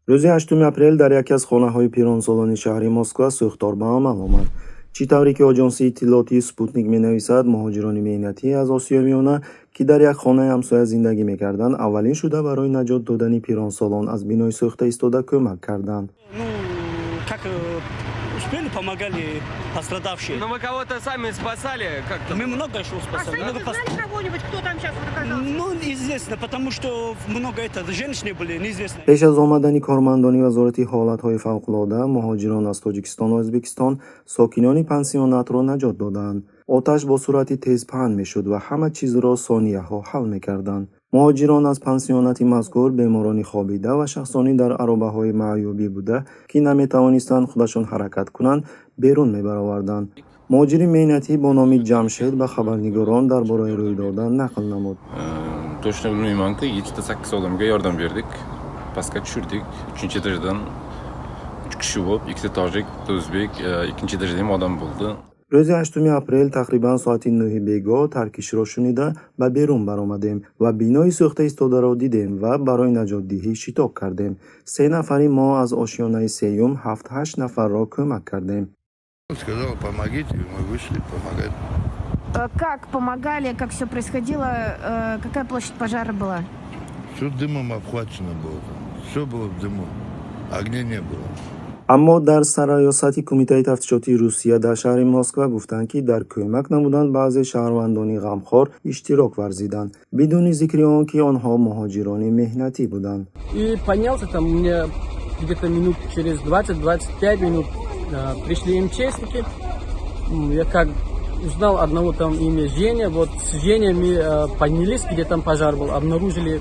рӯзи 8 апрел дар яке аз хонаҳои пиронсолони шаҳри Москва сӯхтор ба амал омад. Чӣ тавре ки аҷонсии иттилоотии Спутник менависад, муҳоҷирони меҳнатӣ аз Осиё Миёна, ки дар як хонаи ҳамсоя зиндагӣ мекарданд, аввалин шуда барои наҷот додани пиронсолон аз бинои сӯхта истода кӯмак карданд. Как успели, помогали пострадавшие. Но мы кого-то сами спасали как-то. Мы много еще спасали. Вы знали кого-нибудь, кто там сейчас оказался? Ну, неизвестно, потому что много женщины были, неизвестно. пеш аз омадани кормандони вазорати ҳолатҳои фавқулода, муҳоҷирон аз Тоҷикистон ва Ӯзбекистон сокинони пансионатро наҷот доданд. оташ бо суръати тез паҳн мешуд ва ҳама чизро сонияҳо ҳал мекарданд. муҳоҷирон аз пансионати мазкур беморони хобида ва шахсони дар аробаҳои маъюбӣ буда, ки наметавонистанд худашон ҳаракат кунанд, берун мебароварданд. муҳоҷири меҳнатӣ бо номи Ҷамшед ба хабарнигорон дар бораи рӯйдода нақл намуд. Точно bilmayman-ku, 7-8 odamga yordam berdik. Pastga tushirdik. 3-etажdan 3 kishi bo'lib, ikkita tojik, bitta o'zbek, ikkinchi etajda ham odam bo'ldi. рӯзи 8 апрел тақрибан соати 9 бегоҳ таркишро шунида ба берун баромадем ва бинои сӯхта истодаро дидем ва барои наҷотдиҳӣ шитоб кардем. 3 нафари мо аз ошёнаи сеюм 7-8 нафарро кӯмак кардем. Сказал, помогите, и мы вышли помогать. Как помогали, как все происходило, какая площадь пожара была? Все дымом обхвачено было. Все было в дыму. Огня не было. аммо дар сароёсати кумитаи тафтишоти Русия дар шаҳри Москва гуфтанд, ки дар кӯмак намудан баъзе шаҳрвандони ғамхор иштирок варзиданд, бидуни зикри он, ки онҳо муҳоҷирони меҳнатӣ буданд. И поднялся там, у меня где-то минут через 20-25 минут пришли МЧСники. Я как узнал одного там имя Женя, вот с Женей мы поднялись, где там пожар был, обнаружили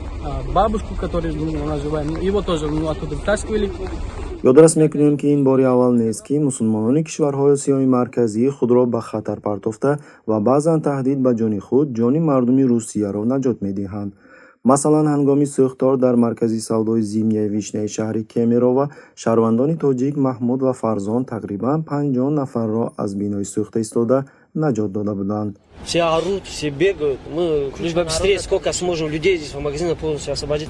бабушку, которая она живая, его тоже оттуда вытаскивали. ёдрас мекунем, ки ин бори аввал нест, ки мусулмонони кишварҳои Осиёи марказӣ худро ба хатар партофта ва баъзан таҳдид ба ҷони худ, ҷони мардуми Русияро наҷот медиҳанд. масалан, ҳангоми сӯхтор дар маркази савдои Зимняи Вишняи шаҳри Кемерово, шаҳрвандони тоҷик Маҳмуд ва Фарзон тақрибан 50 нафарро аз бинои сӯхта истода наҷот дода буданд. Все орут, все бегают. Мы лишь бы быстрее, сколько сможем людей здесь в магазинах полностью освободить.